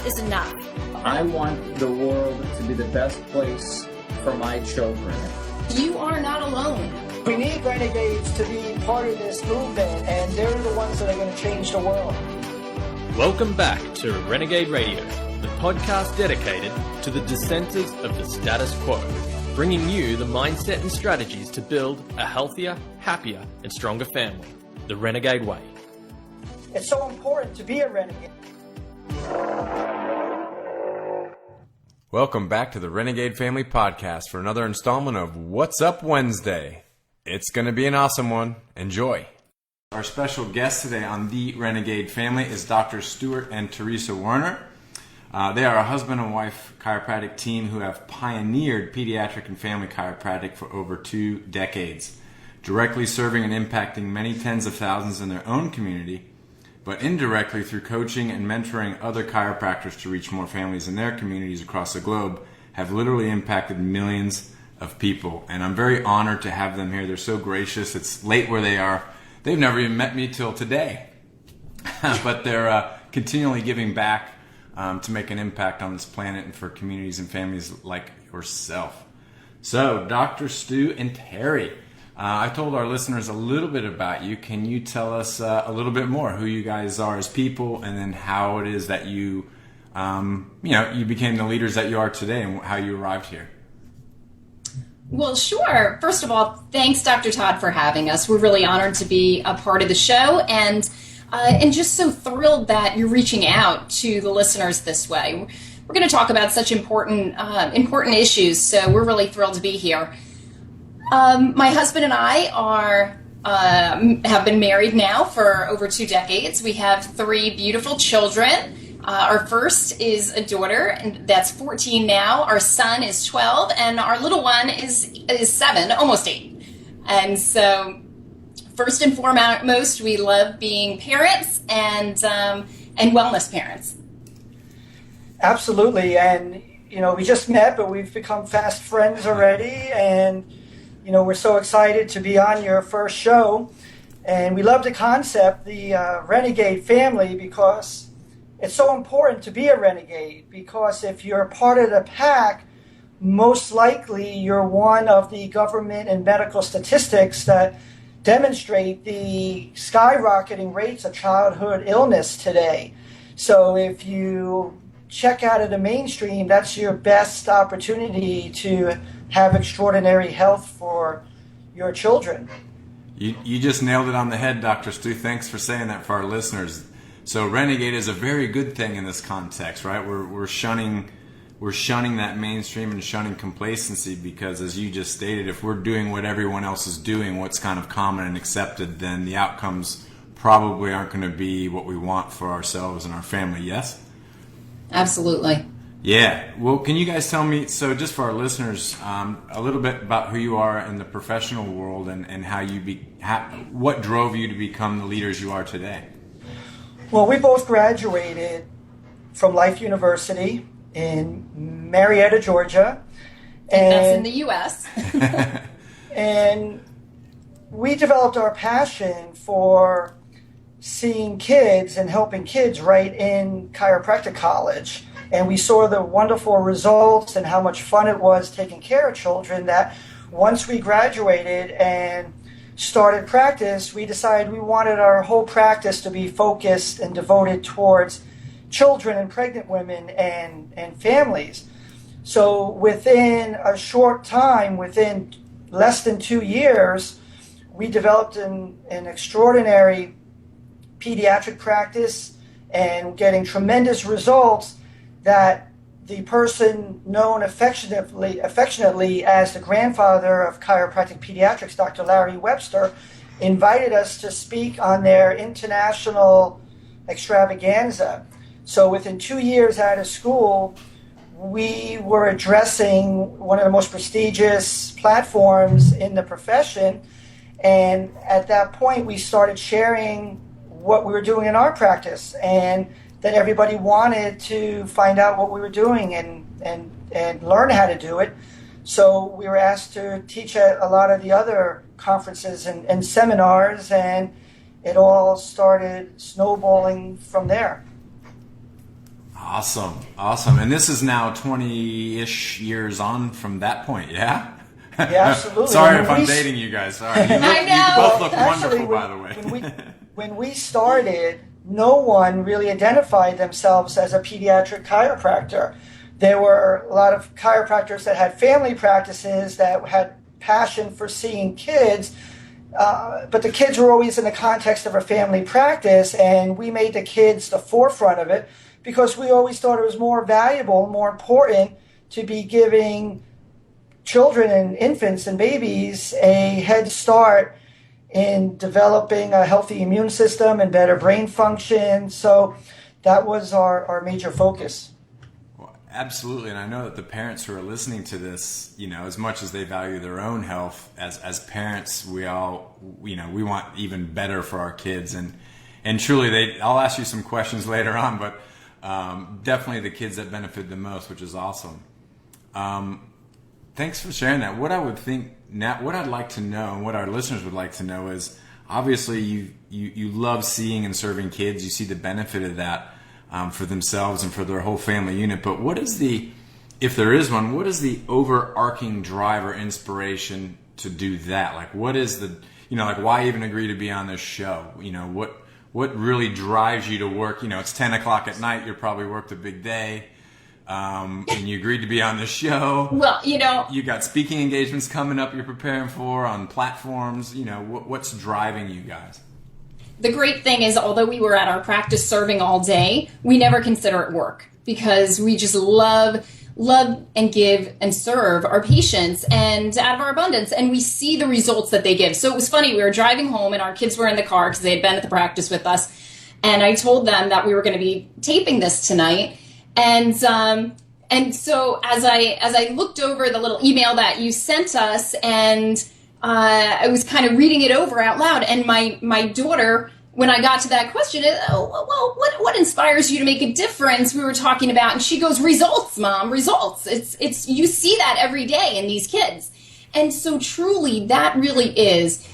is enough. I want the world to be the best place for my children. You are not alone. We need renegades to be part of this movement, and they're the ones that are going to change the world. Welcome back to Renegade Radio, the podcast dedicated to the dissenters of the status quo, bringing you the mindset and strategies to build a healthier, happier, and stronger family, the Renegade way. It's so important to be a renegade. Welcome back to the Renegade Family Podcast for another installment of What's Up Wednesday. It's going to be an awesome one. Enjoy. Our special guest today on the Renegade Family is Dr. Stuart and Theresa Werner. They are a husband and wife chiropractic team who have pioneered pediatric and family chiropractic for over 2 decades, directly serving and impacting many tens of thousands in their own community, but indirectly through coaching and mentoring other chiropractors to reach more families in their communities across the globe, have literally impacted millions of people. And I'm very honored to have them here. They're so gracious. It's late where they are. They've never even met me till today. But they're continually giving back to make an impact on this planet and for communities and families like yourself. So, Dr. Stu and Terry, I told our listeners a little bit about you. Can you tell us a little bit more who you guys are as people, and then how it is that you, you became the leaders that you are today, and how you arrived here? Well, sure. First of all, thanks, Dr. Todd, for having us. We're really honored to be a part of the show, and just so thrilled that you're reaching out to the listeners this way. We're going to talk about such important issues, so we're really thrilled to be here. My husband and I have been married now for over 2 decades. We have 3 beautiful children. Our first is a daughter, and that's 14 now. Our son is 12, and our little one is 7, almost 8. And so, first and foremost, we love being parents and wellness parents. Absolutely, and we just met, but we've become fast friends already, and we're so excited to be on your first show, and we love the concept, the Renegade Family, because it's so important to be a renegade, because if you're part of the pack, most likely you're one of the government and medical statistics that demonstrate the skyrocketing rates of childhood illness today. So if you check out of the mainstream, that's your best opportunity to have extraordinary health for your children. You just nailed it on the head, Dr. Stu. Thanks for saying that for our listeners. So renegade is a very good thing in this context, right? We're shunning that mainstream and shunning complacency, because, as you just stated, if we're doing what everyone else is doing, what's kind of common and accepted, then the outcomes probably aren't going to be what we want for ourselves and our family. Yes? Absolutely. Yeah. Well, can you guys tell me, so just for our listeners, a little bit about who you are in the professional world, and how what drove you to become the leaders you are today? Well, we both graduated from Life University in Marietta, Georgia. And that's in the U.S. And we developed our passion for seeing kids and helping kids right in chiropractic college. And we saw the wonderful results and how much fun it was taking care of children, that once we graduated and started practice, we decided we wanted our whole practice to be focused and devoted towards children and pregnant women and families. So within a short time, within less than 2 years, we developed an extraordinary pediatric practice and getting tremendous results that the person known affectionately as the grandfather of chiropractic pediatrics, Dr. Larry Webster, invited us to speak on their international extravaganza. So within 2 years out of school, we were addressing one of the most prestigious platforms in the profession. And at that point, we started sharing what we were doing in our practice, and that everybody wanted to find out what we were doing and learn how to do it. So we were asked to teach at a lot of the other conferences and seminars, and it all started snowballing from there. Awesome. And this is now 20-ish years on from that point, yeah? Yeah, absolutely. Sorry if I'm dating you guys. Sorry. You both look wonderful, by the way. When we started, no one really identified themselves as a pediatric chiropractor. There were a lot of chiropractors that had family practices that had passion for seeing kids, but the kids were always in the context of a family practice, and we made the kids the forefront of it because we always thought it was more valuable, more important to be giving children and infants and babies a head start in developing a healthy immune system and better brain function. So that was our major focus. Well, absolutely. And I know that the parents who are listening to this, as much as they value their own health, as parents, we all, we want even better for our kids. And truly, I'll ask you some questions later on, but definitely the kids that benefit the most, which is awesome. Thanks for sharing that. What I'd like to know, and what our listeners would like to know, is obviously you love seeing and serving kids. You see the benefit of that for themselves and for their whole family unit. But if there is one, what is the overarching drive or inspiration to do that? Like, what is why even agree to be on this show? What really drives you to work? It's 10 o'clock at night. You're probably worked a big day. And you agreed to be on the show. Well, you got speaking engagements coming up you're preparing for on platforms. What's driving you guys? The great thing is, although we were at our practice serving all day, we never consider it work because we just love and give and serve our patients and out of our abundance, and we see the results that they give. So it was funny, we were driving home and our kids were in the car because they had been at the practice with us, and I told them that we were going to be taping this tonight. And so as I looked over the little email that you sent us, and I was kind of reading it over out loud, and my daughter, when I got to that question, what inspires you to make a difference? We were talking about, and she goes, results, Mom, results. It's you see that every day in these kids, and so truly that really is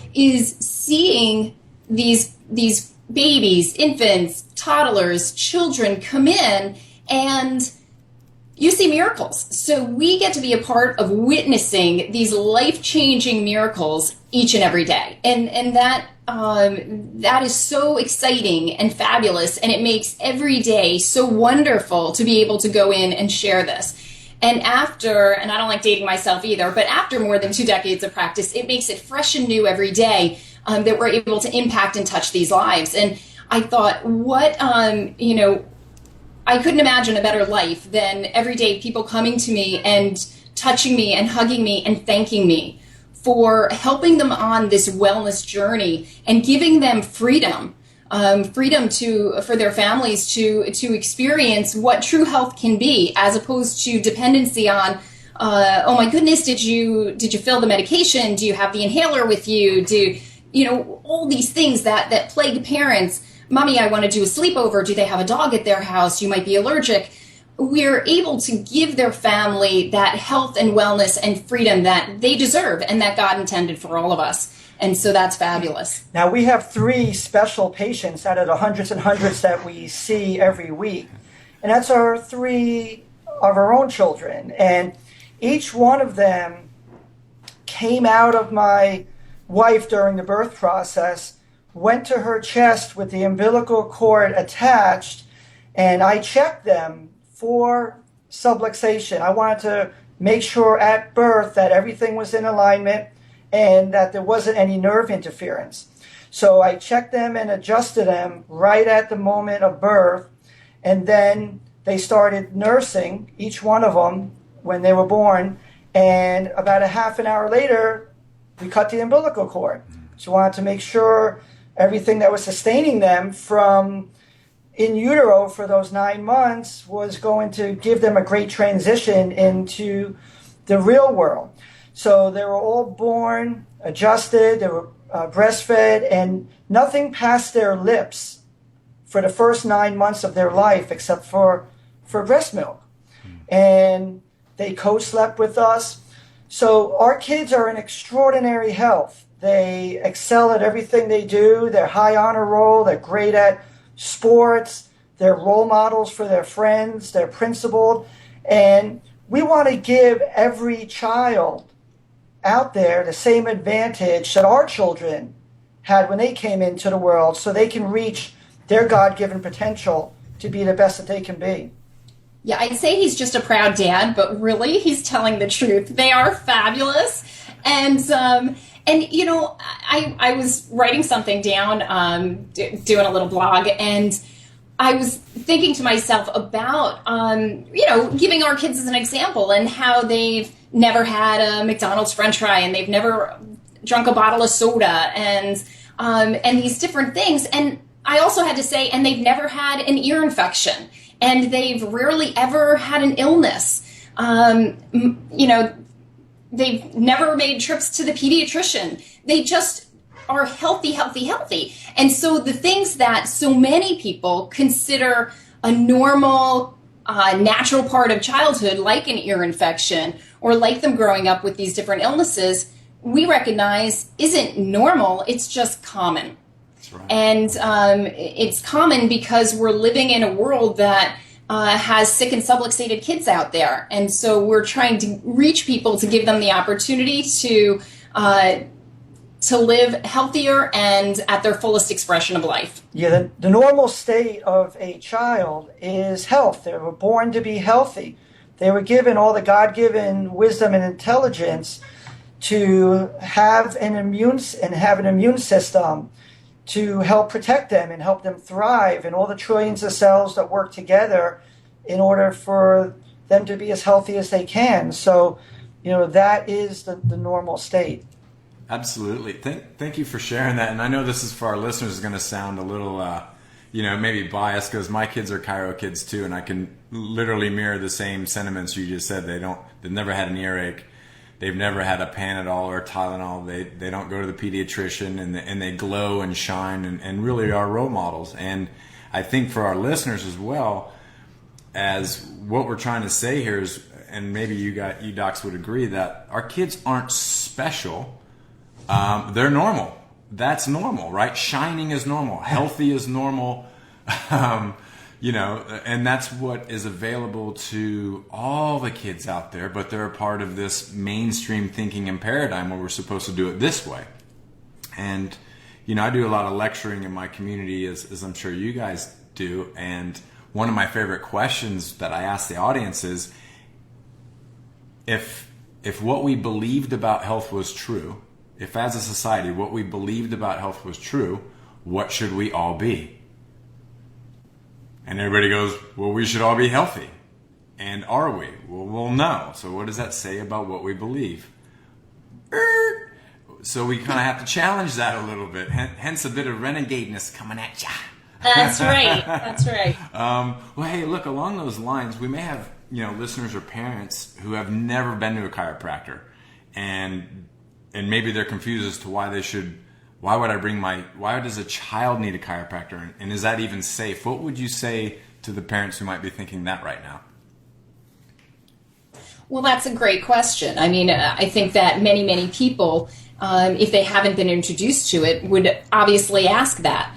seeing these babies, infants, toddlers, children come in. And you see miracles. So we get to be a part of witnessing these life-changing miracles each and every day. And that is so exciting and fabulous. And it makes every day so wonderful to be able to go in and share this. And I don't like dating myself either, but after more than 2 decades of practice, it makes it fresh and new every day that we're able to impact and touch these lives. And I thought, I couldn't imagine a better life than every day people coming to me and touching me and hugging me and thanking me for helping them on this wellness journey and giving them freedom for their families to experience what true health can be, as opposed to dependency on, oh my goodness, did you fill the medication? Do you have the inhaler with you? All these things that plague parents. Mommy, I want to do a sleepover. Do they have a dog at their house? You might be allergic. We're able to give their family that health and wellness and freedom that they deserve and that God intended for all of us. And so that's fabulous. Now, we have 3 special patients out of the hundreds and hundreds that we see every week. And that's our 3 of our own children. And each one of them came out of my wife during the birth process, went to her chest with the umbilical cord attached, and I checked them for subluxation. I wanted to make sure at birth that everything was in alignment and that there wasn't any nerve interference. So I checked them and adjusted them right at the moment of birth, and then they started nursing, each one of them, when they were born, and about a half an hour later, we cut the umbilical cord. So I wanted to make sure everything that was sustaining them from in utero for those 9 months was going to give them a great transition into the real world. So they were all born, adjusted, they were breastfed, and nothing passed their lips for the first 9 months of their life except for breast milk. And they co-slept with us. So our kids are in extraordinary health. They excel at everything they do. They're high honor roll. They're great at sports. they're role models for their friends, they're principled, and we want to give every child out there the same advantage that our children had when they came into the world, so they can reach their God-given potential to be the best that they can be. Yeah, I'd say he's just a proud dad, but really he's telling the truth. They are fabulous. And you know, I was writing something down, doing a little blog, and I was thinking to myself about, you know, giving our kids as an example and how they've never had a McDonald's French fry and they've never drunk a bottle of soda and these different things. And I also had to say, and they've never had an ear infection and they've rarely ever had an illness. You know, they've never made trips to the pediatrician. They just are healthy. And so the things that so many people consider a normal, natural part of childhood, like an ear infection or like them growing up with these different illnesses, we recognize isn't normal, it's just common. That's right. And it's common because we're living in a world that has sick and subluxated kids out there. And so we're trying to reach people to give them the opportunity to live healthier and at their fullest expression of life. Yeah, the normal state of a child is health. They were born to be healthy. They were given all the God-given wisdom and intelligence to have an immune system to help protect them and help them thrive, and all the trillions of cells that work together in order for them to be as healthy as they can. So, you know, that is the normal state. Absolutely. Thank you for sharing that. And I know this is for our listeners is going to sound a little, you know, maybe biased because my kids are chiro kids too, and I can literally mirror the same sentiments you just said. They've never had an earache. They've never had a Panadol or a Tylenol. They don't go to the pediatrician, and they glow and shine and really are role models. And I think for our listeners as well, as what we're trying to say here is, and maybe you docs would agree, that our kids aren't special. They're normal. That's normal, right? Shining is normal. Healthy is normal. You know, and that's what is available to all the kids out there, but they're a part of this mainstream thinking and paradigm where we're supposed to do it this way. And, you know, I do a lot of lecturing in my community, as I'm sure you guys do, and one of my favorite questions that I ask the audience is, if what we believed about health was true, if as a society what we believed about health was true, what should we all be? And everybody goes, well, we should all be healthy. And are we? Well, no. So what does that say about what we believe? So we kind of have to challenge that a little bit. Hence a bit of renegadeness coming at ya. That's right. That's right. Well, hey, look, along those lines, we may have, you know, listeners or parents who have never been to a chiropractor, and maybe they're confused as to why does a child need a chiropractor? And is that even safe? What would you say to the parents who might be thinking that right now? Well, that's a great question. I mean, I think that many people, if they haven't been introduced to it, would obviously ask that.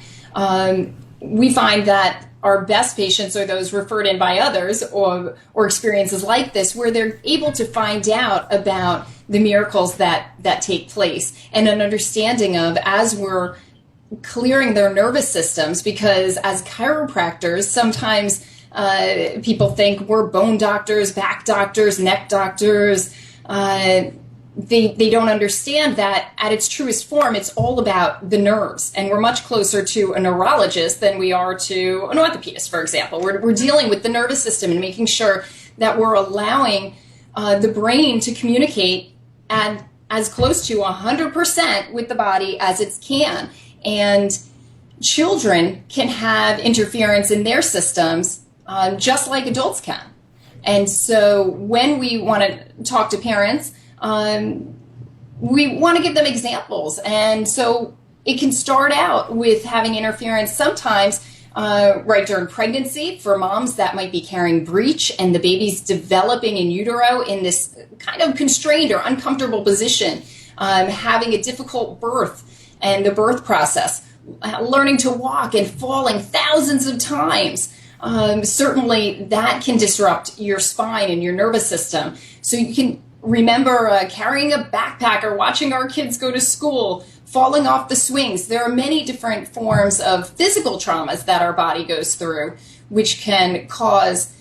We find that our best patients are those referred in by others or experiences like this, where they're able to find out about the miracles that take place and an understanding of, as we're clearing their nervous systems, because as chiropractors, sometimes people think we're bone doctors, back doctors, neck doctors. They don't understand that at its truest form, it's all about the nerves. And we're much closer to a neurologist than we are to an orthopedist, for example. We're dealing with the nervous system and making sure that we're allowing the brain to communicate at as close to 100% with the body as it can. And children can have interference in their systems just like adults can. And so when we want to talk to parents, we want to give them examples. And so it can start out with having interference sometimes right during pregnancy. For moms that might be carrying breech and the baby's developing in utero in this kind of constrained or uncomfortable position, having a difficult birth and the birth process, learning to walk and falling thousands of times. certainly that can disrupt your spine and your nervous system. So you can remember carrying a backpack or watching our kids go to school, falling off the swings. There are many different forms of physical traumas that our body goes through, which can cause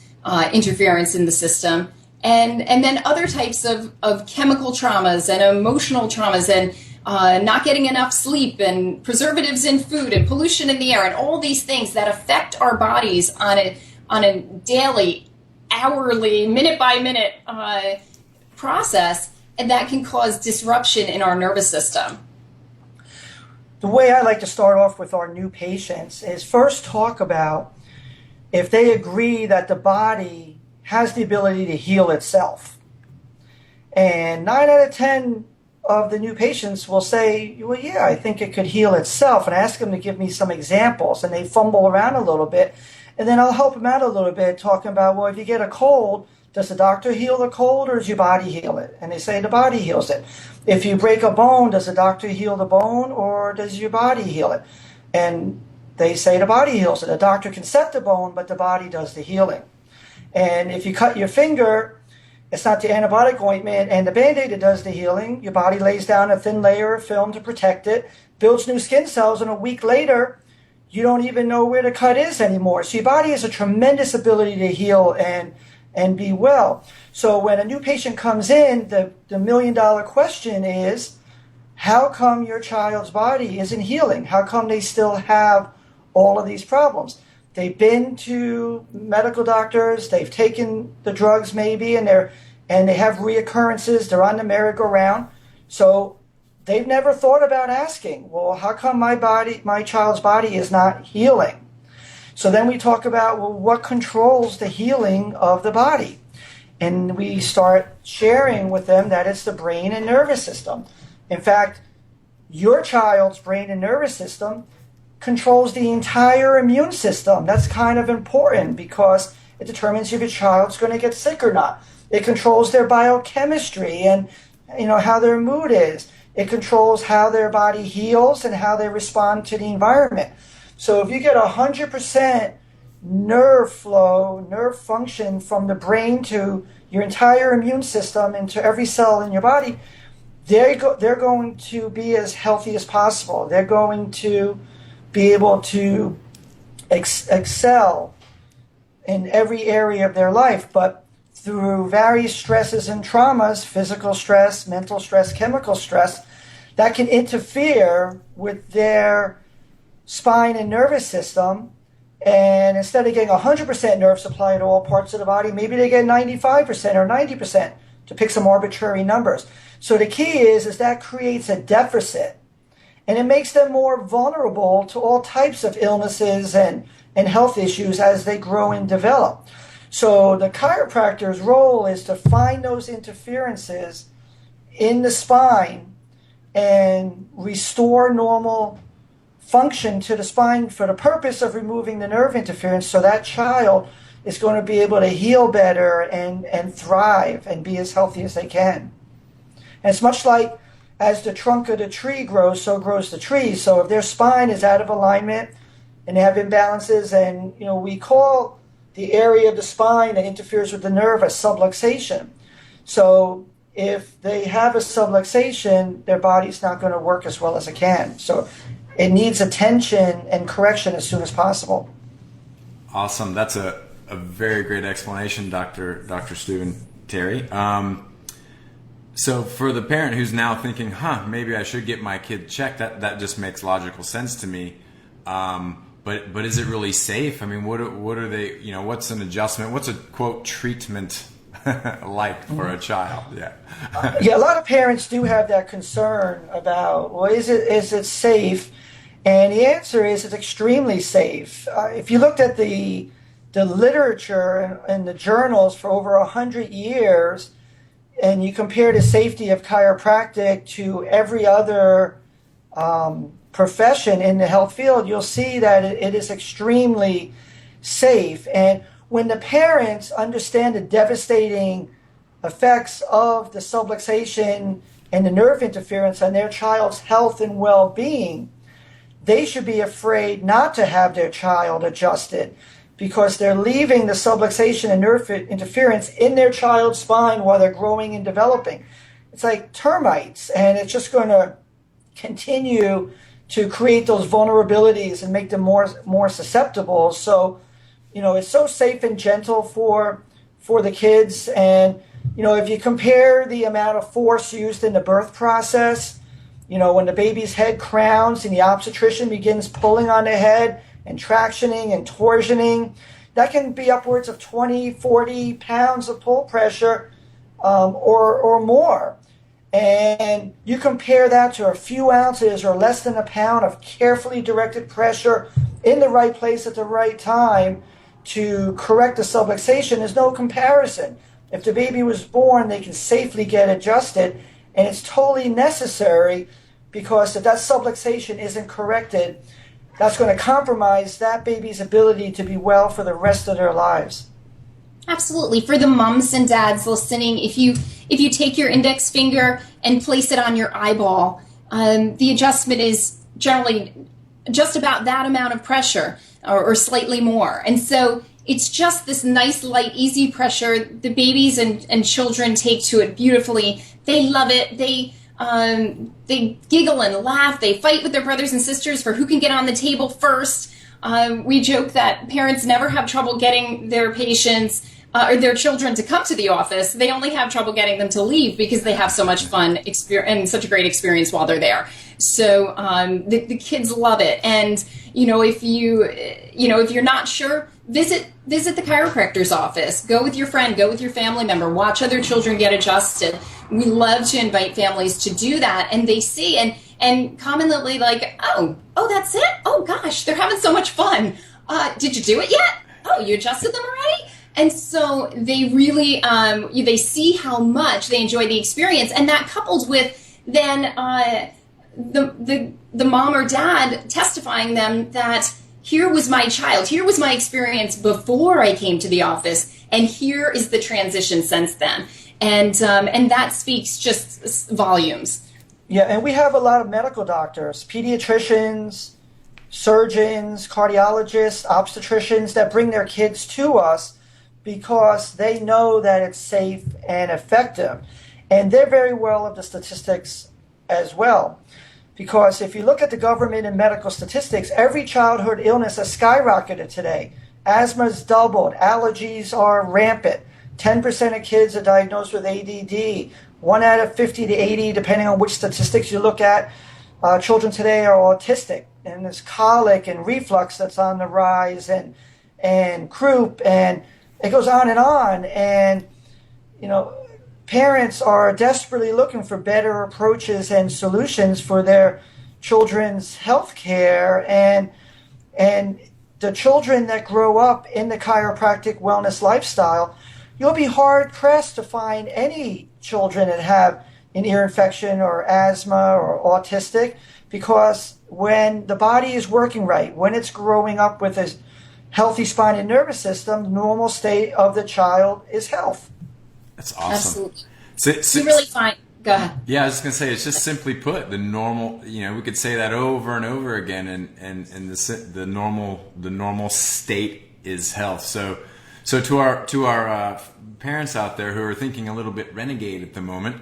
interference in the system. And then other types of chemical traumas and emotional traumas and not getting enough sleep and preservatives in food and pollution in the air and all these things that affect our bodies on a daily, hourly, minute by minute process, and that can cause disruption in our nervous system. The way I like to start off with our new patients is first talk about if they agree that the body has the ability to heal itself. And 9 out of 10 of the new patients will say, well, yeah, I think it could heal itself. And I ask them to give me some examples, and they fumble around a little bit. And then I'll help them out a little bit, talking about, well, if you get a cold, does the doctor heal the cold or does your body heal it? And they say the body heals it. If you break a bone, does the doctor heal the bone or does your body heal it? And they say the body heals it. The doctor can set the bone, but the body does the healing. And if you cut your finger, it's not the antibiotic ointment and the Band-Aid that does the healing. Your body lays down a thin layer of film to protect it, builds new skin cells, and a week later, you don't even know where the cut is anymore. So your body has a tremendous ability to heal and be well. So when a new patient comes in, the million-dollar question is, how come your child's body isn't healing? How come they still have all of these problems? They've been to medical doctors, they've taken the drugs maybe, and they have reoccurrences, they're on the merry-go-round. So they've never thought about asking, well, how come my child's body is not healing? So then we talk about, well, what controls the healing of the body? And we start sharing with them that it's the brain and nervous system. In fact, your child's brain and nervous system controls the entire immune system. That's kind of important because it determines if your child's going to get sick or not. It controls their biochemistry and how their mood is. It controls how their body heals and how they respond to the environment. So if you get 100% nerve flow, nerve function from the brain to your entire immune system and to every cell in your body, they're going to be as healthy as possible. They're going to be able to excel in every area of their life. But through various stresses and traumas, physical stress, mental stress, chemical stress, that can interfere with their spine and nervous system, and instead of getting 100% nerve supply to all parts of the body, maybe they get 95% or 90%, to pick some arbitrary numbers. So the key is that creates a deficit, and it makes them more vulnerable to all types of illnesses and health issues as they grow and develop. So the chiropractor's role is to find those interferences in the spine and restore normal function to the spine for the purpose of removing the nerve interference, so that child is going to be able to heal better and thrive and be as healthy as they can. And it's much like as the trunk of the tree grows, so grows the tree. So if their spine is out of alignment and they have imbalances, and we call the area of the spine that interferes with the nerve a subluxation. So if they have a subluxation, their body's not going to work as well as it can. So it needs attention and correction as soon as possible. Awesome. That's a very great explanation, Dr. Stu and Terry. So for the parent who's now thinking, maybe I should get my kid checked, that just makes logical sense to me. But is it really safe? I mean, what are they, what's an adjustment? What's a, quote, treatment like for a child? Yeah. Yeah, a lot of parents do have that concern about, well, is it safe? And the answer is it's extremely safe. If you looked at the literature and the journals for over 100 years, and you compare the safety of chiropractic to every other profession in the health field, you'll see that it is extremely safe. And when the parents understand the devastating effects of the subluxation and the nerve interference on their child's health and well-being, they should be afraid not to have their child adjusted, because they're leaving the subluxation and nerve interference in their child's spine while they're growing and developing. It's like termites, and it's just going to continue to create those vulnerabilities and make them more susceptible. So, it's so safe and gentle for the kids. And, if you compare the amount of force used in the birth process, when the baby's head crowns and the obstetrician begins pulling on the head and tractioning and torsioning, that can be upwards of 20, 40 pounds of pull pressure or more. And you compare that to a few ounces or less than a pound of carefully directed pressure in the right place at the right time to correct the subluxation. There's no comparison. If the baby was born, they can safely get adjusted, and it's totally necessary, because if that subluxation isn't corrected, that's going to compromise that baby's ability to be well for the rest of their lives. Absolutely. For the moms and dads listening, if you take your index finger and place it on your eyeball, the adjustment is generally just about that amount of pressure or slightly more. And so it's just this nice, light, easy pressure. The babies and children take to it beautifully. They love it. They giggle and laugh. They fight with their brothers and sisters for who can get on the table first. We joke that parents never have trouble getting their patients or their children to come to the office. They only have trouble getting them to leave because they have so much fun and such a great experience while they're there. So the kids love it. And if you're not sure, visit the chiropractor's office. Go with your friend. Go with your family member. Watch other children get adjusted. We love to invite families to do that, and they see and commonly like, oh, that's it. Oh gosh, they're having so much fun. Did you do it yet? Oh, you adjusted them already? And so they really, they see how much they enjoy the experience, and that coupled with then the mom or dad testifying them that here was my child, here was my experience before I came to the office, and here is the transition since then, and that speaks just volumes. Yeah, and we have a lot of medical doctors, pediatricians, surgeons, cardiologists, obstetricians that bring their kids to us because they know that it's safe and effective. And they're very well of the statistics as well. Because if you look at the government and medical statistics, every childhood illness has skyrocketed today. Asthma's doubled. Allergies are rampant. 10% of kids are diagnosed with ADD. 1 out of 50 to 80, depending on which statistics you look at, children today are autistic. And there's colic and reflux that's on the rise, and croup, and it goes on. And, parents are desperately looking for better approaches and solutions for their children's health care. And the children that grow up in the chiropractic wellness lifestyle, you'll be hard-pressed to find any children that have an ear infection or asthma or autistic, because when the body is working right, when it's growing up with a healthy spine and nervous system, the normal state of the child is health. That's awesome. Absolutely. You really find... Go ahead. Yeah, I was just going to say, it's just simply put, the normal, we could say that over and over again, and the normal state is health. So to our parents out there who are thinking a little bit renegade at the moment,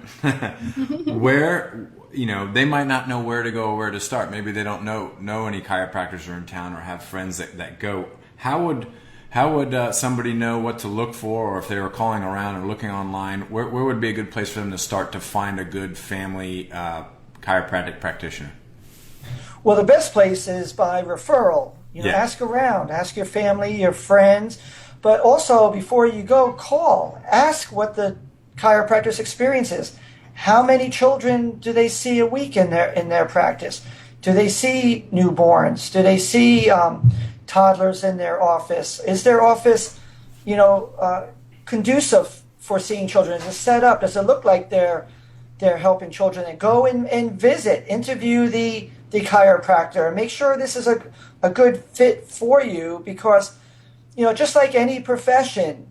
where, they might not know where to go or where to start. Maybe they don't know any chiropractors are in town or have friends that go. How would somebody know what to look for, or if they were calling around or looking online, where would be a good place for them to start to find a good family chiropractic practitioner? Well, the best place is by referral. Ask around, ask your family, your friends, but also before you go, call. Ask what the chiropractor's experience is. How many children do they see a week in their practice? Do they see newborns? Do they see toddlers in their office? Is their office, conducive for seeing children? Is it set up? Does it look like they're helping children? And go and visit, interview the chiropractor, and make sure this is a good fit for you, because, just like any profession,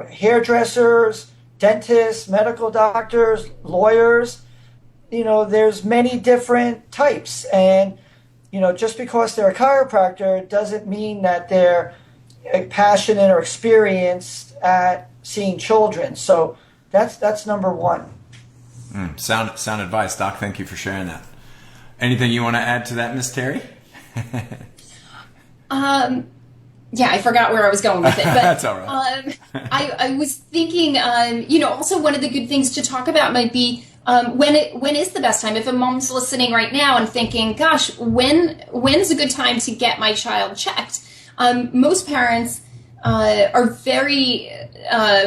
hairdressers, dentists, medical doctors, lawyers, there's many different types. And just because they're a chiropractor doesn't mean that they're passionate or experienced at seeing children. So that's number one. Sound advice, Doc. Thank you for sharing that. Anything you want to add to that, Miss Terry? Yeah, I forgot where I was going with it. But, that's all right. I was thinking, also one of the good things to talk about might be when is the best time? If a mom's listening right now and thinking, gosh, when's a good time to get my child checked? Most parents are very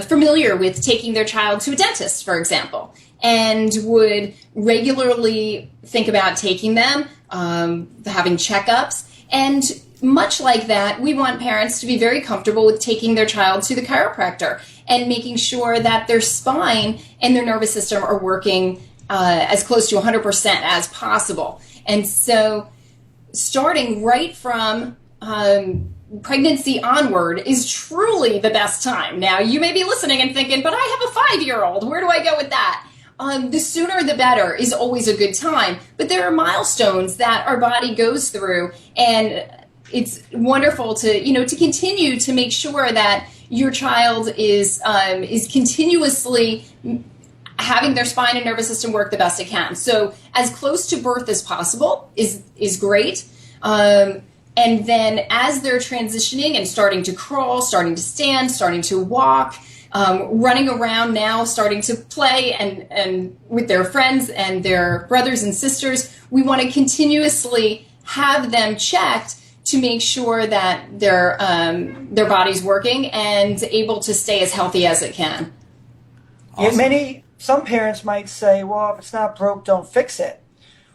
familiar with taking their child to a dentist, for example, and would regularly think about taking them, having checkups. And much like that, we want parents to be very comfortable with taking their child to the chiropractor and making sure that their spine and their nervous system are working as close to 100% as possible. And so starting right from pregnancy onward is truly the best time. Now, you may be listening and thinking, but I have a 5-year-old. Where do I go with that? The sooner the better is always a good time. But there are milestones that our body goes through, and it's wonderful to continue to make sure that your child is continuously having their spine and nervous system work the best it can. So as close to birth as possible is great. And then as they're transitioning and starting to crawl, starting to stand, starting to walk, running around now, starting to play and with their friends and their brothers and sisters, we want to continuously have them checked to make sure that their body's working and able to stay as healthy as it can. Awesome. Yeah, some parents might say, well, if it's not broke, don't fix it.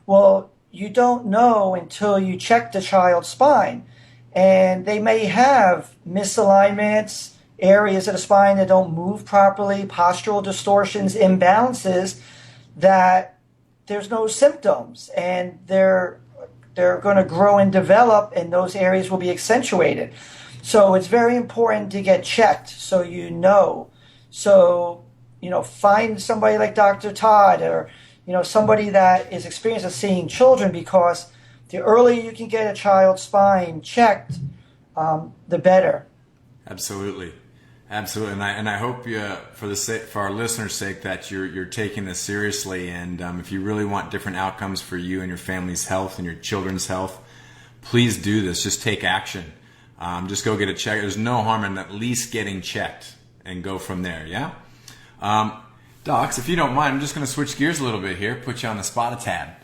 Well, you don't know until you check the child's spine. And they may have misalignments, areas of the spine that don't move properly, postural distortions, imbalances, that there's no symptoms. And they're going to grow and develop, and those areas will be accentuated. So it's very important to get checked so you know. So, find somebody like Dr. Todd or, somebody that is experienced at seeing children, because the earlier you can get a child's spine checked, the better. Absolutely. Absolutely. And I hope for our listeners' sake that you're taking this seriously. And if you really want different outcomes for you and your family's health and your children's health, please do this. Just take action. Just go get a check. There's no harm in at least getting checked and go from there. Yeah. Docs, if you don't mind, I'm just going to switch gears a little bit here, put you on the spot a tad.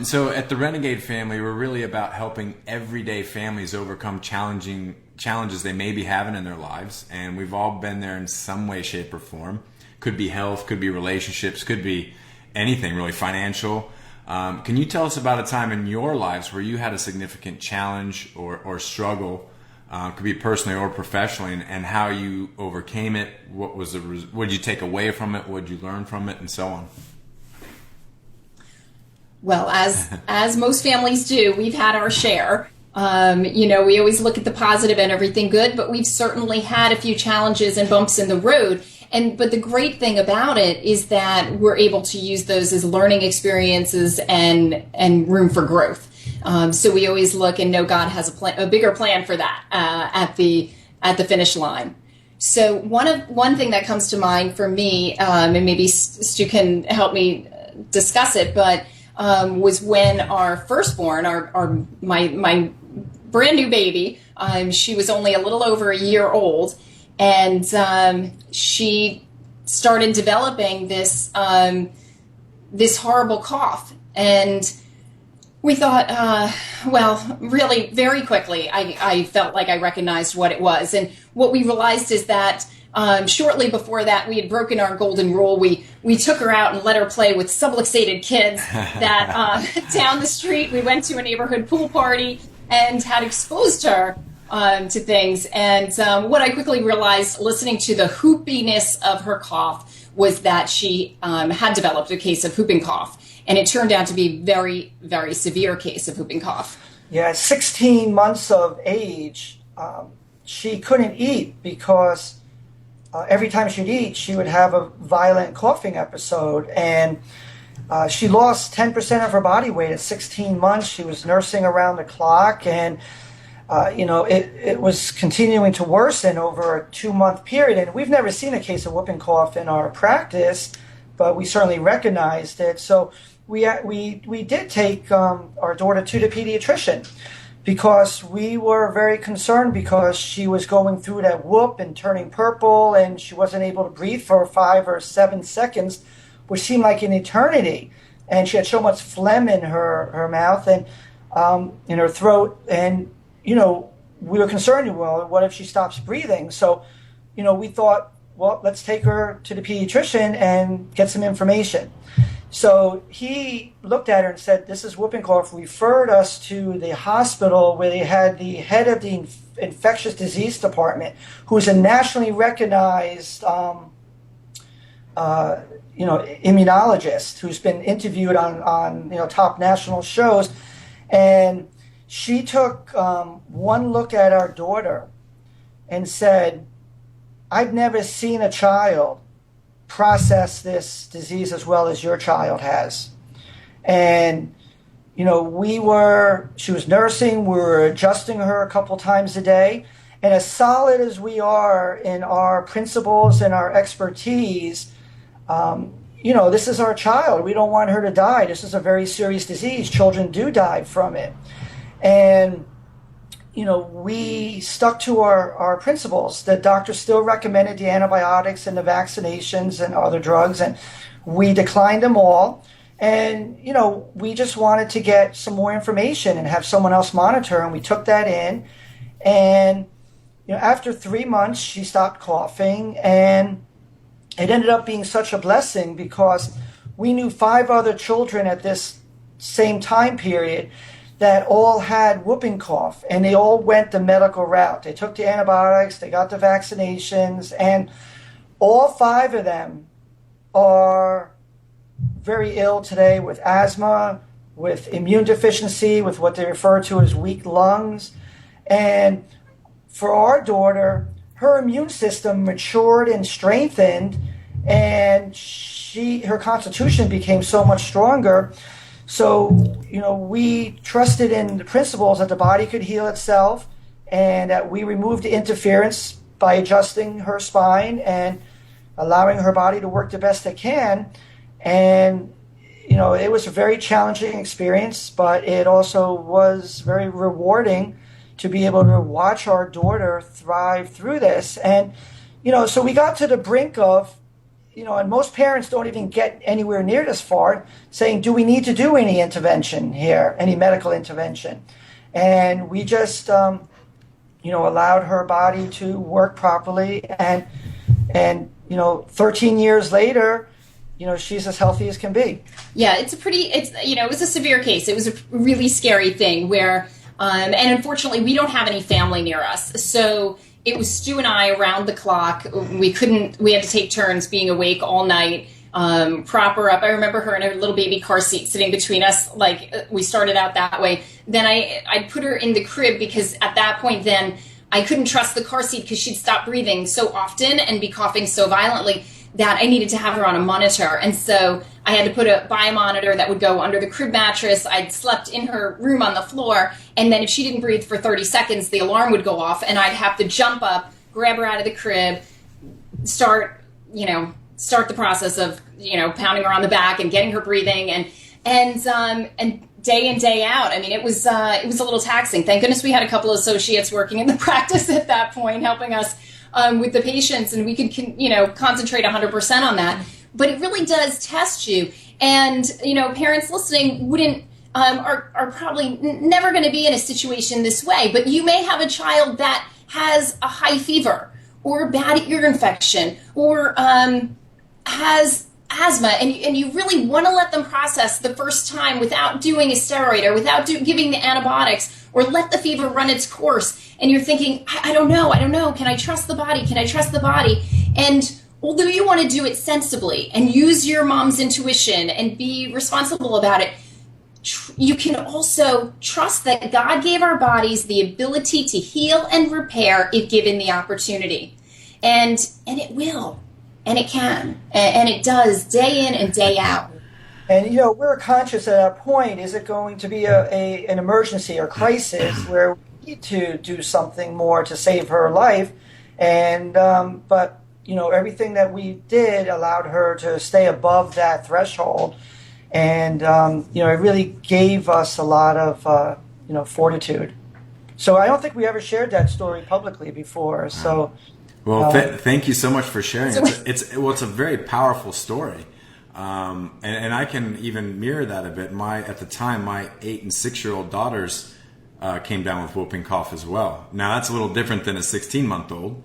So at the Renegade Family, we're really about helping everyday families overcome challenges they may be having in their lives, and we've all been there in some way, shape, or form. Could be health, could be relationships, could be anything really, financial. Can you tell us about a time in your lives where you had a significant challenge or struggle, could be personally or professionally, and how you overcame it? What did you take away from it? What did you learn from it, and so on? Well, as most families do, we've had our share. We always look at the positive and everything good, but we've certainly had a few challenges and bumps in the road. But the great thing about it is that we're able to use those as learning experiences and room for growth. So we always look and know God has a bigger plan for that at the finish line. So one thing that comes to mind for me, and maybe Stu can help me discuss it, but was when our firstborn, my brand new baby, she was only a little over a year old, and she started developing this horrible cough. And we thought, really very quickly, I felt like I recognized what it was. And what we realized is that shortly before that, we had broken our golden rule. We took her out and let her play with subluxated kids that down the street. We went to a neighborhood pool party and had exposed her to things. And what I quickly realized, listening to the hoopiness of her cough, was that she had developed a case of whooping cough. And it turned out to be a very, very severe case of whooping cough. Yeah, at 16 months of age, she couldn't eat because every time she'd eat, she would have a violent coughing episode. And she lost 10% of her body weight at 16 months. She was nursing around the clock. And it was continuing to worsen over a 2-month period. And we've never seen a case of whooping cough in our practice, but we certainly recognized it. So we did take our daughter to the pediatrician because we were very concerned because she was going through that whoop and turning purple, and she wasn't able to breathe for 5 or 7 seconds, which seemed like an eternity. And she had so much phlegm in her mouth and in her throat. And, we were concerned, well, what if she stops breathing? So, we thought, well, let's take her to the pediatrician and get some information. So he looked at her and said, this is whooping cough, referred us to the hospital where they had the head of the infectious disease department, who's a nationally recognized immunologist who's been interviewed on top national shows. And she took one look at our daughter and said, I've never seen a child process this disease as well as your child has. And, she was nursing, we were adjusting her a couple times a day. And as solid as we are in our principles and our expertise, this is our child. We don't want her to die. This is a very serious disease. Children do die from it. And, we stuck to our principles. The doctor still recommended the antibiotics and the vaccinations and other drugs, and we declined them all. And, we just wanted to get some more information and have someone else monitor, and we took that in. And, after 3 months, she stopped coughing, and it ended up being such a blessing because we knew 5 other children at this same time period that all had whooping cough, and they all went the medical route. They took the antibiotics, they got the vaccinations, and all 5 of them are very ill today with asthma, with immune deficiency, with what they refer to as weak lungs. And for our daughter, her immune system matured and strengthened, and her constitution became so much stronger. So, we trusted in the principles that the body could heal itself, and that we removed the interference by adjusting her spine and allowing her body to work the best it can. And, it was a very challenging experience, but it also was very rewarding to be able to watch our daughter thrive through this. And, so we got to the brink of, and most parents don't even get anywhere near this far, saying, do we need to do any intervention here, any medical intervention? And we just, allowed her body to work properly. And 13 years later, she's as healthy as can be. Yeah, it was a severe case. It was a really scary thing where, and unfortunately, we don't have any family near us. So it was Stu and I around the clock. We had to take turns being awake all night, prop her up. I remember her in her little baby car seat sitting between us. Like, we started out that way. Then I'd put her in the crib because at that point then I couldn't trust the car seat because she'd stop breathing so often and be coughing so violently that I needed to have her on a monitor. And so I had to put a bi-monitor that would go under the crib mattress. I'd slept in her room on the floor, and then if she didn't breathe for 30 seconds, the alarm would go off, and I'd have to jump up, grab her out of the crib, start the process of, pounding her on the back and getting her breathing, and day in, day out. I mean, it was a little taxing. Thank goodness we had a couple of associates working in the practice at that point, helping us with the patients, and we could, concentrate 100% on that. But it really does test you. And, parents listening are probably never going to be in a situation this way. But you may have a child that has a high fever or a bad ear infection or has asthma, and you really want to let them process the first time without doing a steroid or without giving the antibiotics, or let the fever run its course. And you're thinking, I don't know. Can I trust the body? And although you want to do it sensibly and use your mom's intuition and be responsible about it, you can also trust that God gave our bodies the ability to heal and repair if given the opportunity. And it will, and it can, and it does day in and day out. And, we're conscious at that point, is it going to be an emergency or crisis where need to do something more to save her life. And but everything that we did allowed her to stay above that threshold, and it really gave us a lot of fortitude. So I don't think we ever shared that story publicly before. So, well, thank you so much for sharing. It's a very powerful story, and I can even mirror that a bit. At the time, my 8 and 6-year-old daughters came down with whooping cough as well. Now that's a little different than a 16-month-old,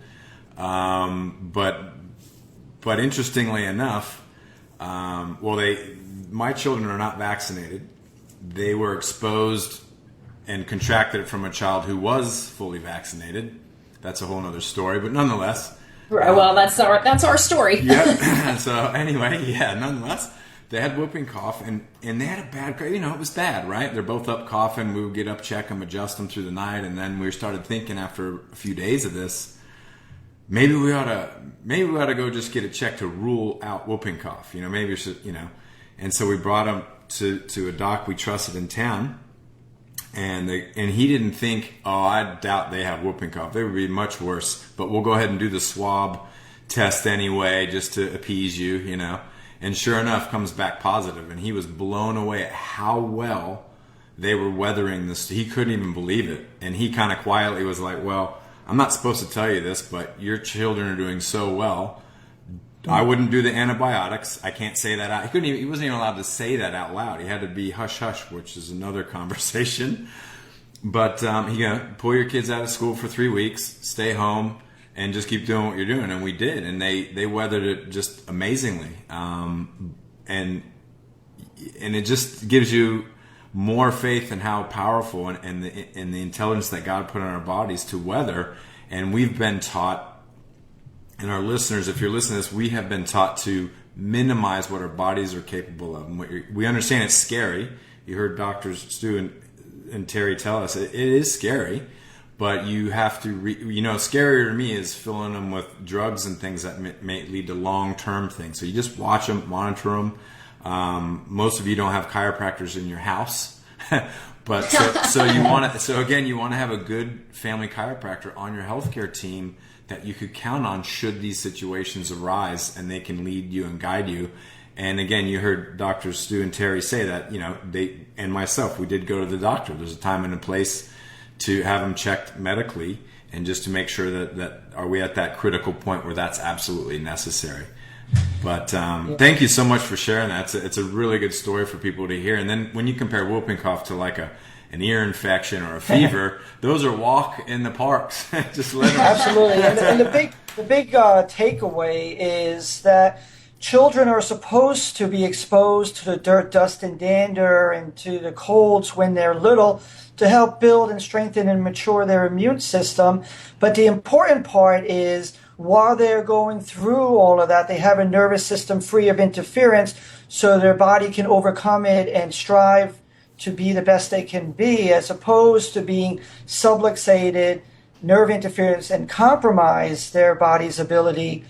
but interestingly enough, my children are not vaccinated. They were exposed and contracted it from a child who was fully vaccinated. That's a whole other story, but nonetheless. Right, well, that's our story. Yeah. So anyway, nonetheless, they had whooping cough, and they had a bad, it was bad, right? They're both up coughing. We would get up, check them, adjust them through the night, and then we started thinking after a few days of this, maybe we ought to go just get a check to rule out whooping cough. And so we brought them to a doc we trusted in town. And he didn't think, I doubt they have whooping cough. They would be much worse. But we'll go ahead and do the swab test anyway, just to appease you, And sure enough, comes back positive. And he was blown away at how well they were weathering this. He couldn't even believe it. And he kind of quietly was like, well, I'm not supposed to tell you this, but your children are doing so well. I wouldn't do the antibiotics. I can't say that out. He wasn't even allowed to say that out loud. He had to be hush hush, which is another conversation. But pull your kids out of school for 3 weeks, stay home, and just keep doing what you're doing. And we did, and they weathered it just amazingly. And it just gives you more faith in how powerful and the intelligence that God put in our bodies to weather. And we've been taught. And our listeners, if you're listening to this, we have been taught to minimize what our bodies are capable of. And we understand it's scary. You heard Drs. Stu and Terry tell us it is scary, but you have to, scarier to me is filling them with drugs and things that may lead to long-term things. So you just watch them, monitor them. Most of you don't have chiropractors in your house, but so you want to have a good family chiropractor on your healthcare team that you could count on should these situations arise, and they can lead you and guide you. And again, you heard Drs. Stu and Terry say that, they and myself, we did go to the doctor. There's a time and a place to have them checked medically, and just to make sure that are we at that critical point where that's absolutely necessary. But thank you so much for sharing that. It's a really good story for people to hear. And then when you compare whooping cough to like an ear infection or a fever, those are walk in the parks. Just literally. Absolutely. And the big takeaway is that children are supposed to be exposed to the dirt, dust, and dander, and to the colds when they're little, to help build and strengthen and mature their immune system. But the important part is, while they're going through all of that, they have a nervous system free of interference, so their body can overcome it and strive to be the best they can be, as opposed to being subluxated, nerve interference, and compromise their body's ability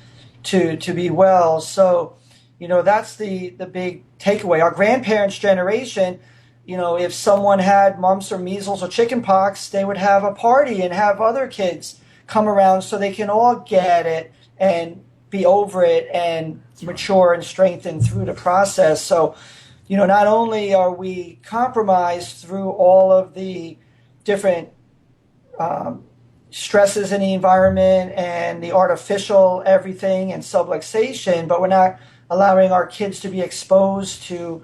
to be well. So, that's the big takeaway. Our grandparents' generation, if someone had mumps or measles or chickenpox, they would have a party and have other kids come around so they can all get it and be over it and mature and strengthen through the process. So, not only are we compromised through all of the different stresses in the environment and the artificial everything and subluxation, but we're not allowing our kids to be exposed to,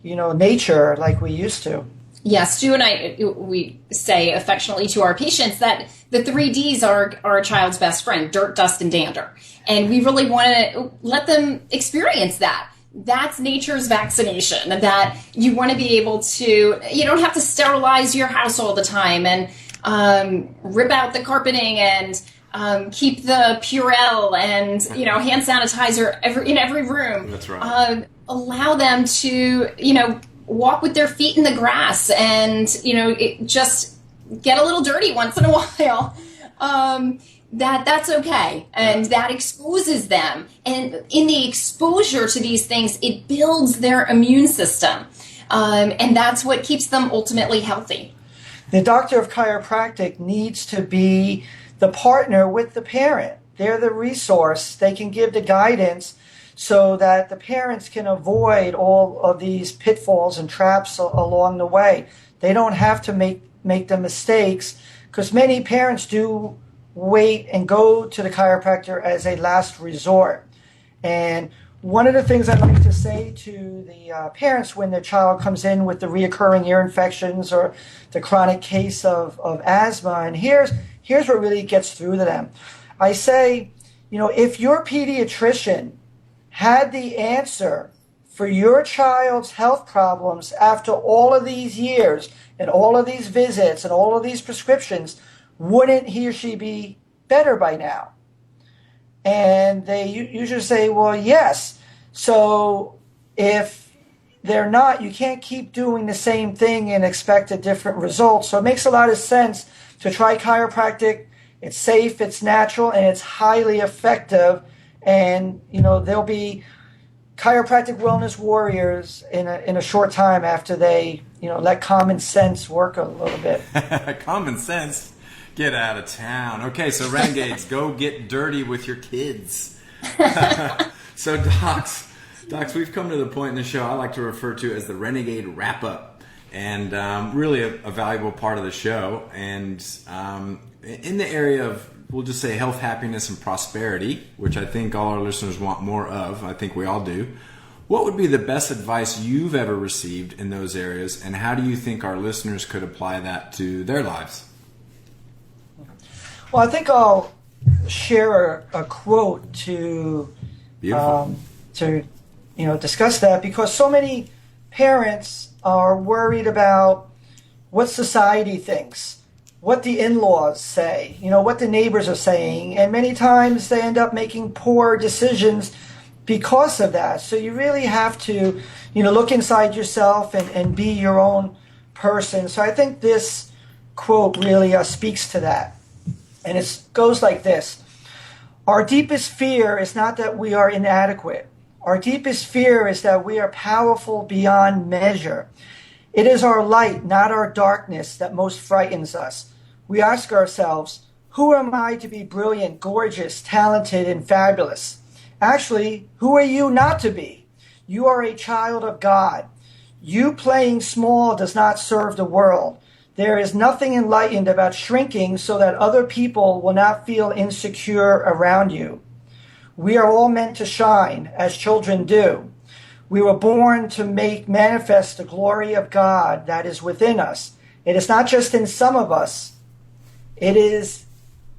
nature like we used to. Yeah, Stu and I, we say affectionately to our patients that the 3 Ds are a child's best friend: dirt, dust, and dander. And we really want to let them experience that. That's nature's vaccination, that you want to be able to, you don't have to sterilize your house all the time and rip out the carpeting and keep the Purell and, hand sanitizer in every room. That's right. Allow them to, walk with their feet in the grass and, just get a little dirty once in a while. That's okay. And that exposes them. And in the exposure to these things, it builds their immune system. And that's what keeps them ultimately healthy. The doctor of chiropractic needs to be the partner with the parent. They're the resource. They can give the guidance so that the parents can avoid all of these pitfalls and traps along the way. They don't have to make the mistakes, because many parents do wait and go to the chiropractor as a last resort. And one of the things I'd like to say to the parents when their child comes in with the reoccurring ear infections or the chronic case of asthma, and here's what really gets through to them. I say, if your pediatrician had the answer for your child's health problems after all of these years and all of these visits and all of these prescriptions, wouldn't he or she be better by now? And they usually say, well, yes. So if they're not, you can't keep doing the same thing and expect a different result. So it makes a lot of sense to try chiropractic. It's safe, it's natural, and it's highly effective. And, there'll be chiropractic wellness warriors in a short time after they, let common sense work a little bit. Common sense? Get out of town. Okay, so Renegades, go get dirty with your kids. So docs, we've come to the point in the show I like to refer to as the Renegade wrap-up, and really a valuable part of the show. And in the area of, we'll just say, health, happiness, and prosperity, which I think all our listeners want more of, I think we all do, what would be the best advice you've ever received in those areas, and how do you think our listeners could apply that to their lives? Well, I think I'll share a quote to discuss that, because so many parents are worried about what society thinks, what the in-laws say, what the neighbors are saying, and many times they end up making poor decisions because of that. So you really have to, look inside yourself and be your own person. So I think this quote really speaks to that. And it goes like this: our deepest fear is not that we are inadequate. Our deepest fear is that we are powerful beyond measure. It is our light, not our darkness, that most frightens us. We ask ourselves, who am I to be brilliant, gorgeous, talented, and fabulous? Actually, who are you not to be? You are a child of God. You playing small does not serve the world. There is nothing enlightened about shrinking so that other people will not feel insecure around you. We are all meant to shine, as children do. We were born to make manifest the glory of God that is within us. It is not just in some of us, it is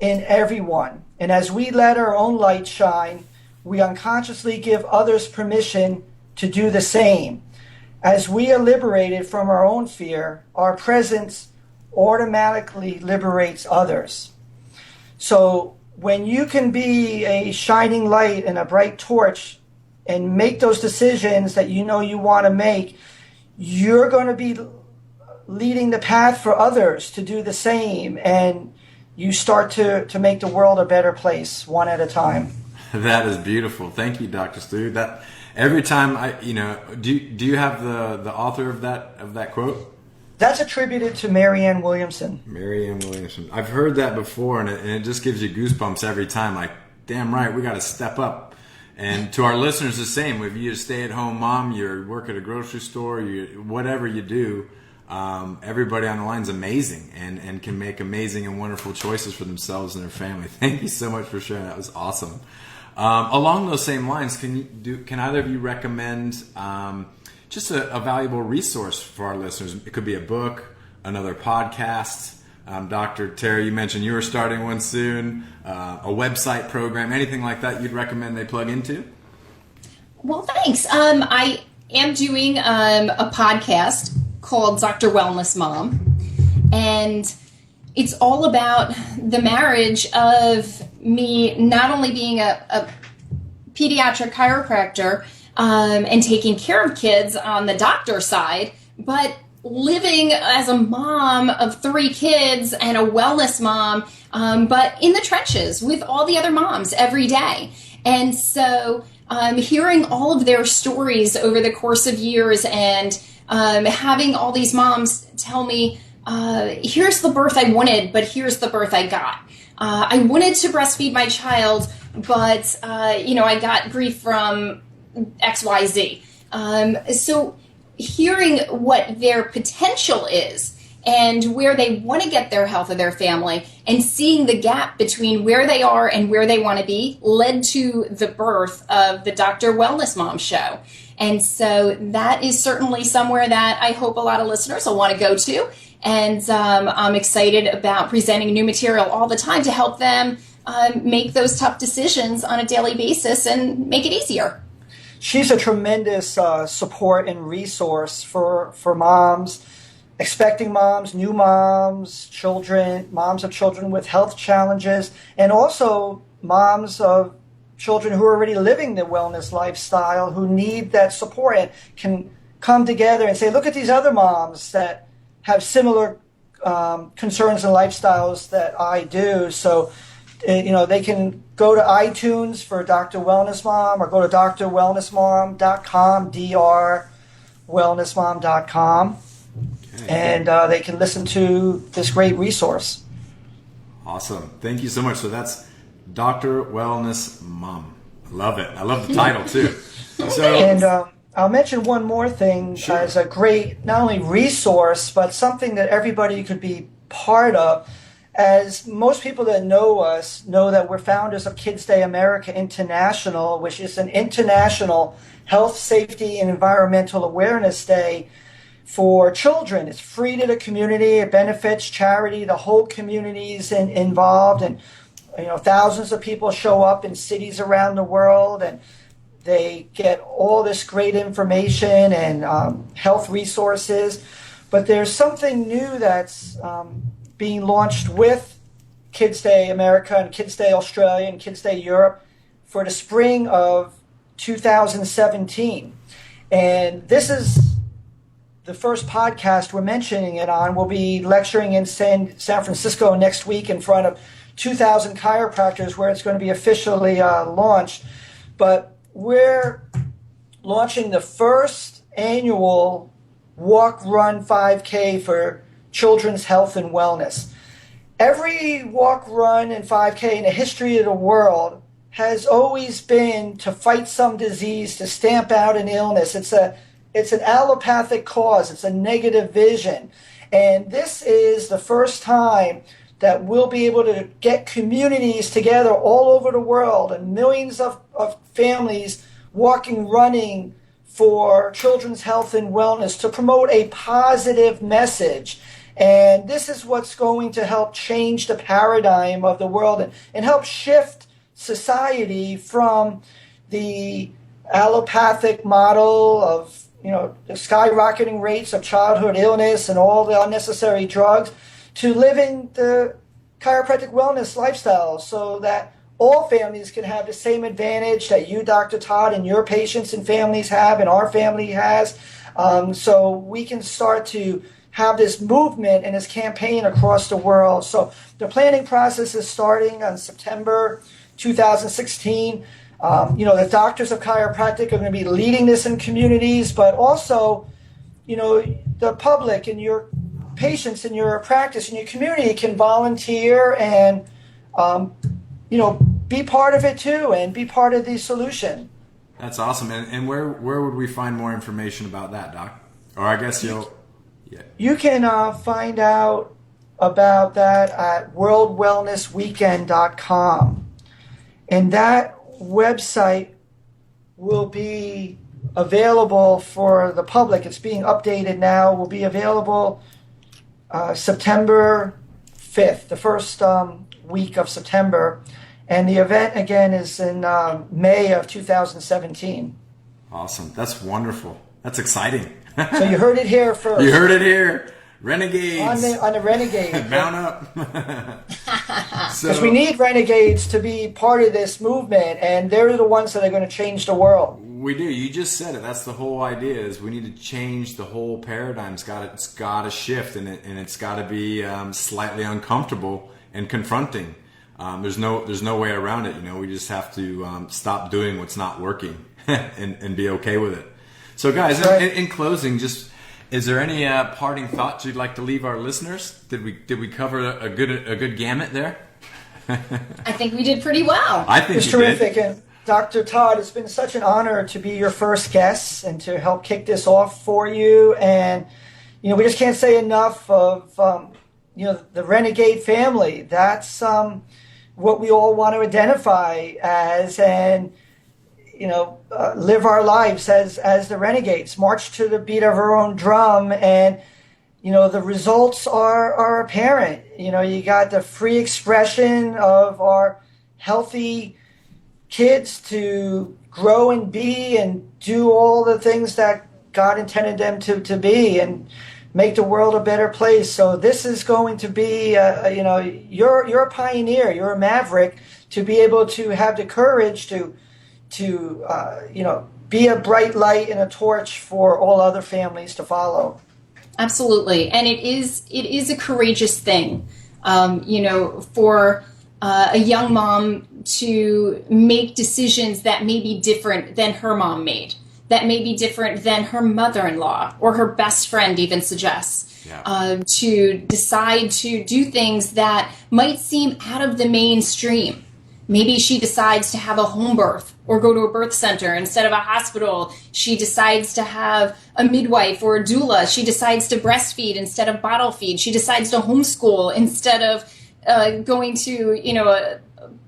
in everyone. And as we let our own light shine, we unconsciously give others permission to do the same. As we are liberated from our own fear, our presence automatically liberates others. So when you can be a shining light and a bright torch and make those decisions that you want to make, you're going to be leading the path for others to do the same, and you start to make the world a better place one at a time. That is beautiful. Thank you, Dr. Stu. That every time do you have the author of that quote? That's attributed to Marianne Williamson. Marianne Williamson. I've heard that before, and it just gives you goosebumps every time. Like, damn right, we got to step up. And to our listeners, the same. If you're a stay-at-home mom, you work at a grocery store, whatever you do, everybody on the line is amazing and can make amazing and wonderful choices for themselves and their family. Thank you so much for sharing. That was awesome. Along those same lines, can either of you recommend just a valuable resource for our listeners? It could be a book, another podcast. Dr. Terry, you mentioned you were starting one soon, a website program, anything like that you'd recommend they plug into? Well, thanks. I am doing a podcast called Dr. Wellness Mom, and it's all about the marriage of me not only being a pediatric chiropractor and taking care of kids on the doctor side, but living as a mom of 3 kids and a wellness mom, but in the trenches with all the other moms every day. And so hearing all of their stories over the course of years and having all these moms tell me here's the birth I wanted, but here's the birth I got. I wanted to breastfeed my child, but, I got grief from XYZ. So hearing what their potential is and where they want to get their health of their family and seeing the gap between where they are and where they want to be led to the birth of the Dr. Wellness Mom show. And so that is certainly somewhere that I hope a lot of listeners will want to go to. And I'm excited about presenting new material all the time to help them make those tough decisions on a daily basis and make it easier. She's a tremendous support and resource for moms, expecting moms, new moms, children, moms of children with health challenges, and also moms of children who are already living the wellness lifestyle who need that support and can come together and say, look at these other moms that have similar concerns and lifestyles that I do. So, they can go to iTunes for Dr. Wellness Mom or go to drwellnessmom.com, drwellnessmom.com. And they can listen to this great resource. Awesome. Thank you so much. So that's Dr. Wellness Mom. I love it. I love the title too. And I'll mention one more thing as a great, not only resource, but something that everybody could be part of. As most people that know us know that we're founders of Kids Day America International, which is an international health, safety, and environmental awareness day for children. It's free to the community. It benefits charity. The whole community is involved, and thousands of people show up in cities around the world, and they get all this great information and health resources. But there's something new that's being launched with Kids Day America and Kids Day Australia and Kids Day Europe for the spring of 2017. And this is the first podcast we're mentioning it on. We'll be lecturing in San Francisco next week in front of 2,000 chiropractors where it's going to be officially launched. But we're launching the first annual Walk, Run, 5K for children's health and wellness. Every walk, run, and 5K in the history of the world has always been to fight some disease, to stamp out an illness. It's an allopathic cause. It's a negative vision. And this is the first time that we'll be able to get communities together all over the world and millions of families walking, running for children's health and wellness to promote a positive message. And this is what's going to help change the paradigm of the world and help shift society from the allopathic model of the skyrocketing rates of childhood illness and all the unnecessary drugs to living the chiropractic wellness lifestyle so that all families can have the same advantage that you, Dr. Todd, and your patients and families have and our family has. So we can start to have this movement and this campaign across the world. So the planning process is starting on September 2016. The doctors of chiropractic are going to be leading this in communities, but also, the public and your patients in your practice and your community can volunteer and, be part of it too and be part of the solution. That's awesome. And where would we find more information about that, Doc? Or I guess you can find out about that at worldwellnessweekend.com. And that website will be available for the public. It's being updated now. Will be available September 5th, the first week of September. And the event, again, is in May of 2017. Awesome. That's wonderful. That's exciting. So you heard it here first. You heard it here. Renegades. On the Renegade. Mount up. Because we need renegades to be part of this movement, and they're the ones that are going to change the world. We do. You just said it. That's the whole idea. Is we need to change the whole paradigm. It's got to shift, and it's got to be slightly uncomfortable and confronting. There's no way around it. We just have to stop doing what's not working and be okay with it. So, guys, in closing, just Is there any parting thoughts you'd like to leave our listeners? Did we cover a good gamut there? I think we did pretty well. I think it's terrific. And Dr. Todd, it's been such an honor to be your first guest and to help kick this off for you. And we just can't say enough of the Renegade family. That's what we all want to identify as, and live our lives as the Renegades, march to the beat of our own drum, and the results are apparent. You got the free expression of our healthy kids to grow and be and do all the things that God intended them to be and make the world a better place. So this is going to be, you're a pioneer, you're a maverick, to be able to have the courage to be a bright light and a torch for all other families to follow. Absolutely. And it is a courageous thing, for a young mom to make decisions that may be different than her mom made, that may be different than her mother-in-law or her best friend even suggests, to decide to do things that might seem out of the mainstream. Maybe she decides to have a home birth or go to a birth center instead of a hospital. She decides to have a midwife or a doula. She decides to breastfeed instead of bottle feed. She decides to homeschool instead of going to,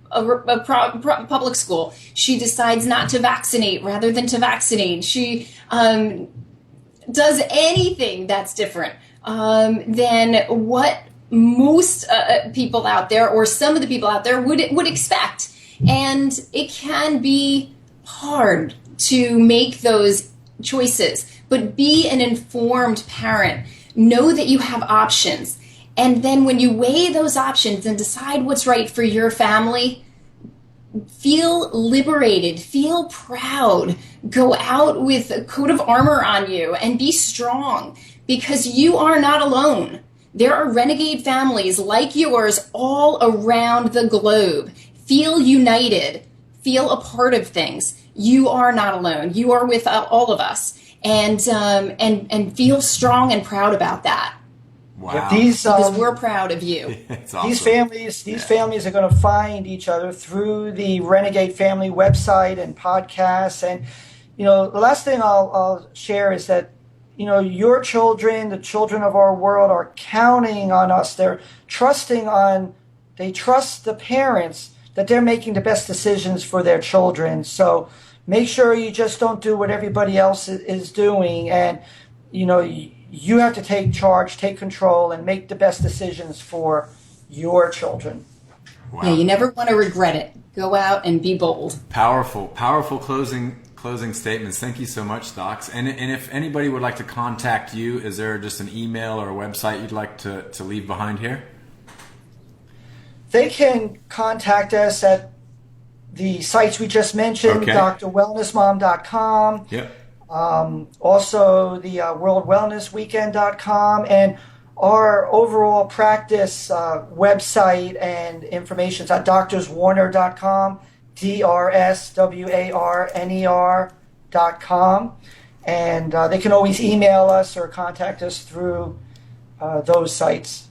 a public school. She decides not to vaccinate rather than to vaccinate. She does anything that's different than what most people out there, or some of the people out there, would expect. And it can be hard to make those choices, but be an informed parent. Know that you have options. And then when you weigh those options and decide what's right for your family, feel liberated, feel proud, go out with a coat of armor on you and be strong, because you are not alone. There are renegade families like yours all around the globe. Feel united. Feel a part of things. You are not alone. You are with all of us, and feel strong and proud about that. Wow. Because we're proud of you. Awesome. These families are going to find each other through the Renegade Family website and podcasts. And the last thing I'll share is that your children, the children of our world, are counting on us. They trust the parents that they're making the best decisions for their children. So make sure you just don't do what everybody else is doing. And, you have to take charge, take control, and make the best decisions for your children. Wow. Yeah, you never want to regret it. Go out and be bold. Powerful closing statements. Thank you so much, Docs. And if anybody would like to contact you, is there just an email or a website you'd like to leave behind here? They can contact us at the sites we just mentioned, Okay. drwellnessmom.com. Yep. Also the worldwellnessweekend.com, and our overall practice website and information is at drswarner.com, DRSWARNER.com, and they can always email us or contact us through those sites.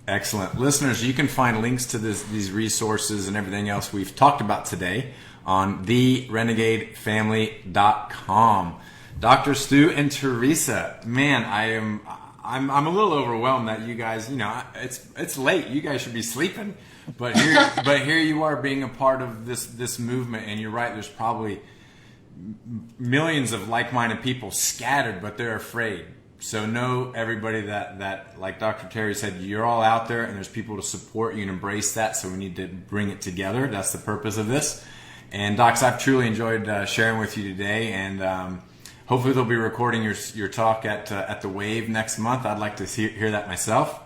Excellent. Listeners, you can find links to these resources and everything else we've talked about today on therenegadefamily.com. Dr. Stu and Theresa, man, I'm a little overwhelmed that you guys, it's late. You guys should be sleeping, but here you are being a part of this movement. And you're right. There's probably millions of like-minded people scattered, but they're afraid. So know, everybody, that like Dr. Terry said, you're all out there, and there's people to support you and embrace that. So we need to bring it together. That's the purpose of this. And Docs, I've truly enjoyed sharing with you today, and hopefully they'll be recording your talk at the Wave next month. I'd like to hear that myself.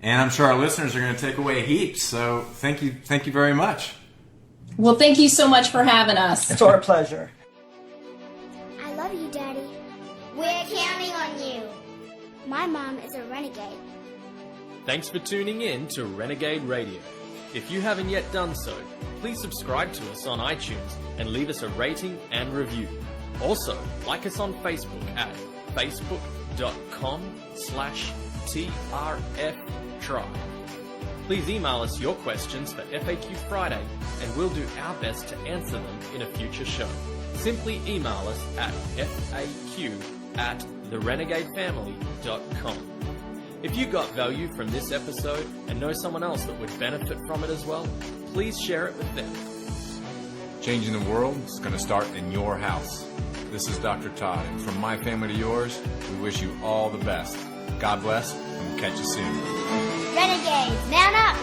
And I'm sure our listeners are going to take away heaps. So thank you very much. Well, thank you so much for having us. It's our pleasure. I love you, Daddy. We're counting on you. My mom is a renegade. Thanks for tuning in to Renegade Radio. If you haven't yet done so, please subscribe to us on iTunes and leave us a rating and review. Also, like us on Facebook at Facebook facebook.com/TRFTribe. Please email us your questions for FAQ Friday, and we'll do our best to answer them in a future show. Simply email us at faq@therenegadefamily.com. If you got value from this episode and know someone else that would benefit from it as well, please share it with them. Changing the world is going to start in your house. This is Dr. Todd, and from my family to yours, we wish you all the best. God bless, and we'll catch you soon. Renegades, mount up!